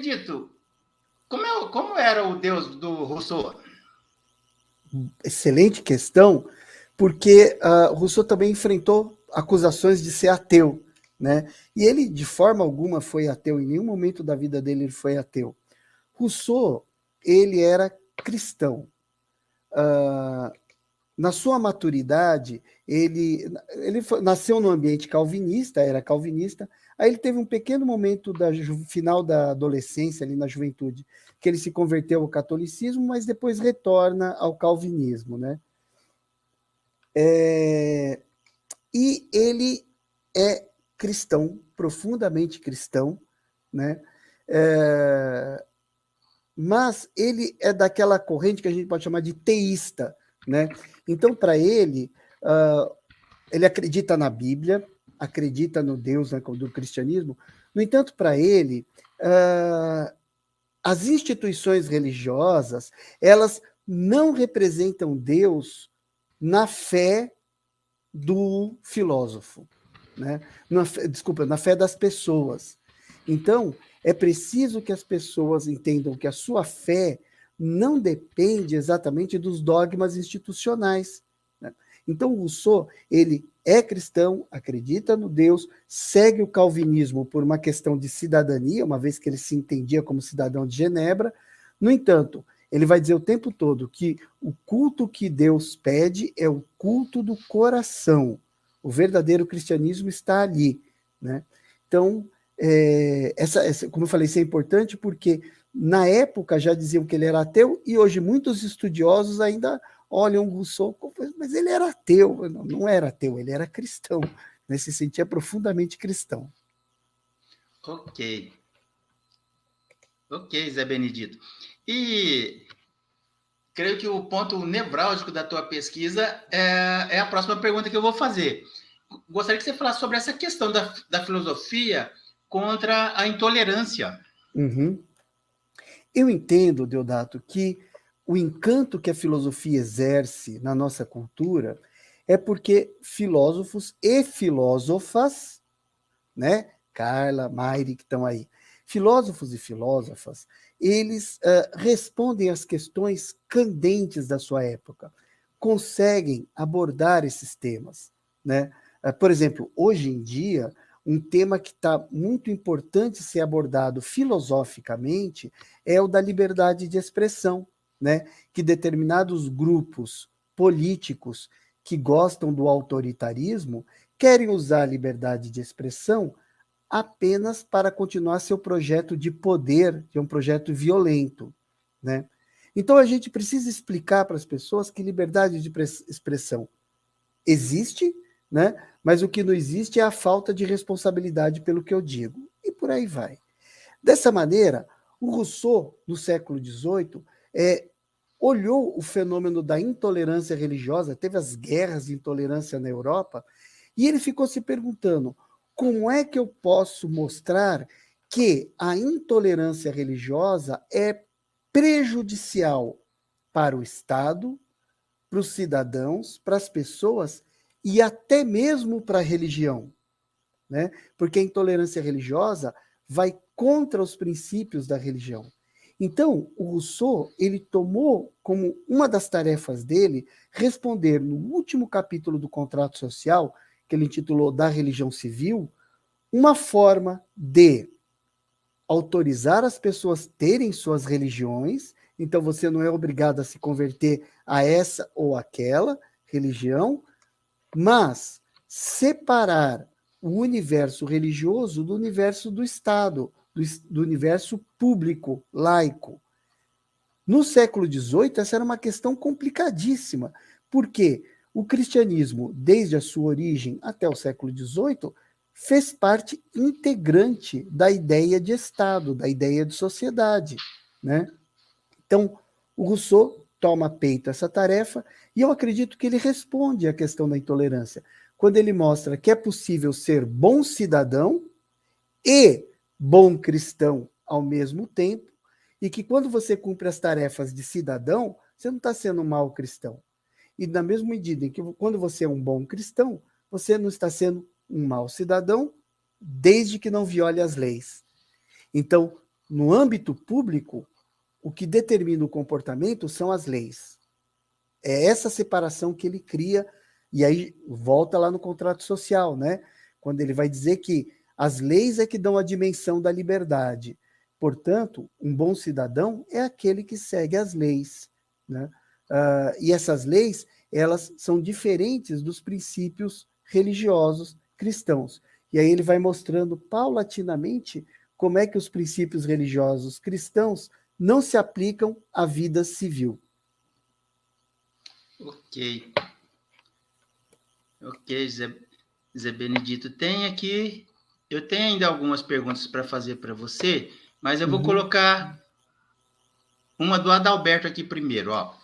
Benedito, como era o Deus do Rousseau? Excelente questão, porque Rousseau também enfrentou acusações de ser ateu, né? E ele, de forma alguma, foi ateu. Em nenhum momento da vida dele ele foi ateu. Rousseau, ele era cristão. Na sua maturidade, ele nasceu num ambiente calvinista, era calvinista, aí ele teve um pequeno momento final da adolescência, ali na juventude, que ele se converteu ao catolicismo, mas depois retorna ao calvinismo, né? E ele é cristão, profundamente cristão, né? É, mas ele é daquela corrente que a gente pode chamar de teísta, né? Então, para ele, ele acredita na Bíblia, acredita no Deus, né, do cristianismo. No entanto, para ele, as instituições religiosas, elas não representam Deus na fé do filósofo, né? Na fé das pessoas. Então, é preciso que as pessoas entendam que a sua fé não depende exatamente dos dogmas institucionais. Né? Então, Rousseau, ele é cristão, acredita no Deus, segue o calvinismo por uma questão de cidadania, uma vez que ele se entendia como cidadão de Genebra. No entanto, ele vai dizer o tempo todo que o culto que Deus pede é o culto do coração. O verdadeiro cristianismo está ali, né? Então, como eu falei, isso é importante porque na época já diziam que ele era ateu e hoje muitos estudiosos ainda olham Rousseau, mas ele era ateu. Não era ateu, ele era cristão, né? Se sentia profundamente cristão. Ok. Ok, Zé Benedito. E creio que o ponto nevrálgico da tua pesquisa é a próxima pergunta que eu vou fazer. Gostaria que você falasse sobre essa questão da filosofia contra a intolerância. Uhum. Eu entendo, Deodato, que o encanto que a filosofia exerce na nossa cultura é porque filósofos e filósofas, né? Carla, Maire, que estão aí, filósofos e filósofas, eles respondem às questões candentes da sua época, conseguem abordar esses temas, né? Por exemplo, hoje em dia, um tema que está muito importante ser abordado filosoficamente é o da liberdade de expressão, né? Que determinados grupos políticos que gostam do autoritarismo querem usar a liberdade de expressão apenas para continuar seu projeto de poder, que é um projeto violento, né? Então a gente precisa explicar para as pessoas que liberdade de expressão existe, né? Mas o que não existe é a falta de responsabilidade pelo que eu digo. E por aí vai. Dessa maneira, o Rousseau, no século XVIII, olhou o fenômeno da intolerância religiosa, teve as guerras de intolerância na Europa, e ele ficou se perguntando: como é que eu posso mostrar que a intolerância religiosa é prejudicial para o Estado, para os cidadãos, para as pessoas e até mesmo para a religião, né? Porque a intolerância religiosa vai contra os princípios da religião. Então, o Rousseau, ele tomou como uma das tarefas dele responder no último capítulo do Contrato Social, que ele intitulou Da Religião Civil, uma forma de autorizar as pessoas terem suas religiões, então você não é obrigado a se converter a essa ou aquela religião, mas separar o universo religioso do universo do Estado, do universo público, laico. No século XVIII, essa era uma questão complicadíssima, porque o cristianismo, desde a sua origem até o século XVIII, fez parte integrante da ideia de Estado, da ideia de sociedade, né? Então, o Rousseau toma a peito essa tarefa e eu acredito que ele responde à questão da intolerância, quando ele mostra que é possível ser bom cidadão e bom cristão ao mesmo tempo, e que quando você cumpre as tarefas de cidadão, você não está sendo um mau cristão. E na mesma medida em que quando você é um bom cristão, você não está sendo um mau cidadão, desde que não viole as leis. Então, no âmbito público, o que determina o comportamento são as leis. É essa separação que ele cria, e aí volta lá no contrato social, né? Quando ele vai dizer que as leis é que dão a dimensão da liberdade. Portanto, um bom cidadão é aquele que segue as leis, né? E essas leis, elas são diferentes dos princípios religiosos cristãos. E aí ele vai mostrando paulatinamente como é que os princípios religiosos cristãos não se aplicam à vida civil. Ok. Ok, Zé Benedito. Eu tenho ainda algumas perguntas para fazer para você, mas eu vou colocar uma do Adalberto aqui primeiro, ó.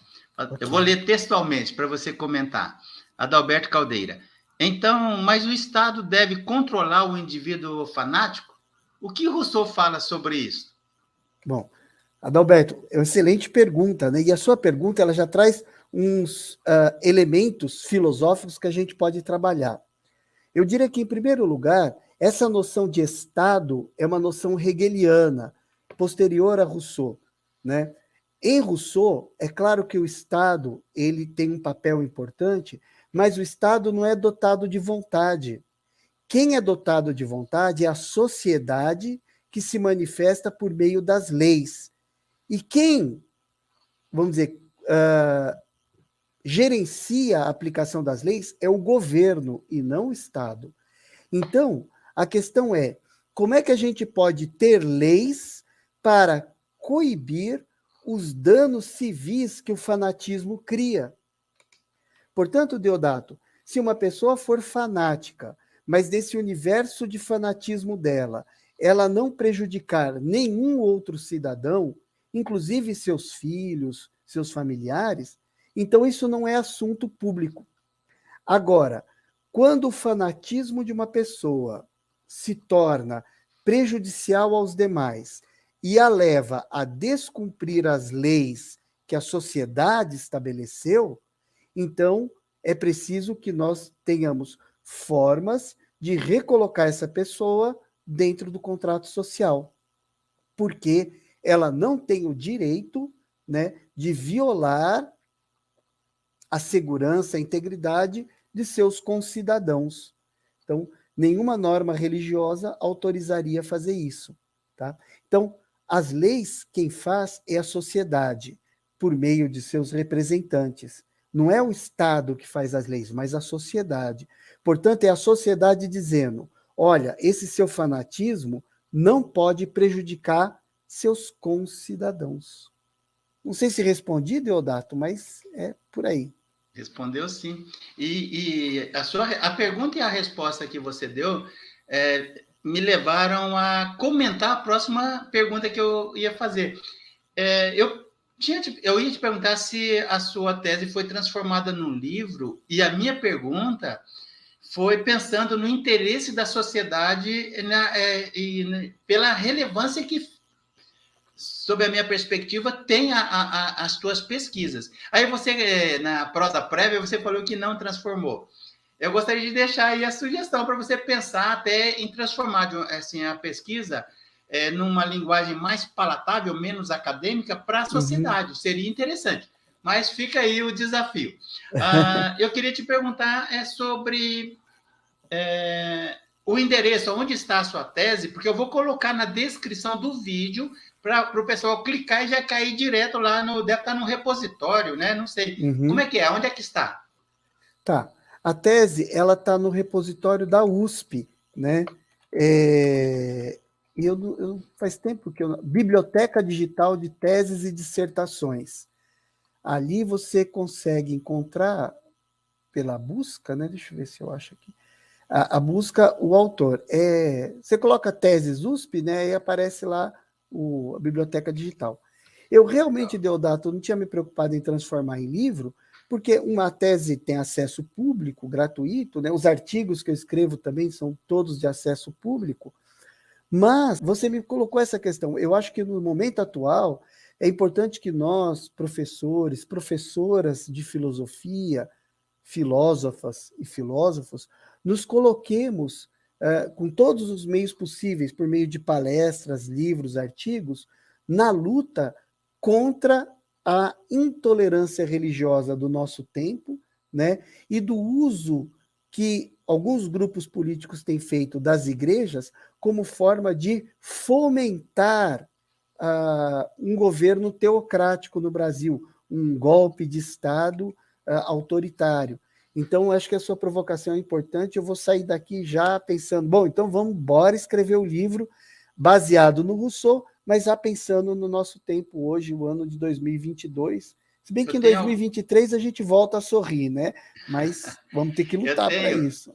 Eu vou ler textualmente para você comentar. Adalberto Caldeira. Então, mas o Estado deve controlar o indivíduo fanático? O que Rousseau fala sobre isso? Bom, Adalberto, é uma excelente pergunta, né? E a sua pergunta ela já traz uns elementos filosóficos que a gente pode trabalhar. Eu diria que, em primeiro lugar, essa noção de Estado é uma noção hegeliana, posterior a Rousseau, né? Em Rousseau, é claro que o Estado ele tem um papel importante, mas o Estado não é dotado de vontade. Quem é dotado de vontade é a sociedade que se manifesta por meio das leis. E quem, vamos dizer, gerencia a aplicação das leis é o governo e não o Estado. Então, a questão é, como é que a gente pode ter leis para coibir os danos civis que o fanatismo cria? Portanto, Deodato, se uma pessoa for fanática, mas nesse universo de fanatismo dela, ela não prejudicar nenhum outro cidadão, inclusive seus filhos, seus familiares, então isso não é assunto público. Agora, quando o fanatismo de uma pessoa se torna prejudicial aos demais e a leva a descumprir as leis que a sociedade estabeleceu, então é preciso que nós tenhamos formas de recolocar essa pessoa dentro do contrato social, porque ela não tem o direito, né, de violar a segurança, a integridade de seus concidadãos. Então, nenhuma norma religiosa autorizaria fazer isso, tá? Então, as leis, quem faz é a sociedade, por meio de seus representantes. Não é o Estado que faz as leis, mas a sociedade. Portanto, é a sociedade dizendo: olha, esse seu fanatismo não pode prejudicar seus concidadãos. Não sei se respondi, Deodato, mas é por aí. Respondeu sim. E a pergunta e a resposta que você deu me levaram a comentar a próxima pergunta que eu ia fazer. Eu ia te perguntar se a sua tese foi transformada num livro, e a minha pergunta foi pensando no interesse da sociedade pela relevância que, sob a minha perspectiva, tem as tuas pesquisas. Aí você, na prosa prévia, você falou que não transformou. Eu gostaria de deixar aí a sugestão para você pensar até em transformar assim, a pesquisa numa linguagem mais palatável, menos acadêmica, para a sociedade. Seria interessante. Mas fica aí o desafio. Eu queria te perguntar sobre o endereço, onde está a sua tese, porque eu vou colocar na descrição do vídeo para o pessoal clicar e já cair direto lá deve estar no repositório, né? Não sei. Como é que é? Onde é que está? Tá. A tese, ela está no repositório da USP, né? E faz tempo que Biblioteca Digital de Teses e Dissertações. Ali você consegue encontrar pela busca, né? Deixa eu ver se eu acho aqui. A busca, o autor. Você coloca teses USP, né? E aparece lá a Biblioteca Digital. Eu realmente, Deodato, não tinha me preocupado em transformar em livro, porque uma tese tem acesso público, gratuito, né? Os artigos que eu escrevo também são todos de acesso público, mas você me colocou essa questão. Eu acho que no momento atual é importante que nós, professores, professoras de filosofia, filósofas e filósofos, nos coloquemos com todos os meios possíveis, por meio de palestras, livros, artigos, na luta contra a intolerância religiosa do nosso tempo, né, e do uso que alguns grupos políticos têm feito das igrejas como forma de fomentar um governo teocrático no Brasil, um golpe de Estado autoritário. Então, acho que a sua provocação é importante. Eu vou sair daqui já pensando, bom, então vamos embora escrever o livro baseado no Rousseau, mas já pensando no nosso tempo hoje, o ano de 2022. Se bem que em 2023 a gente volta a sorrir, né? Mas vamos ter que lutar para isso.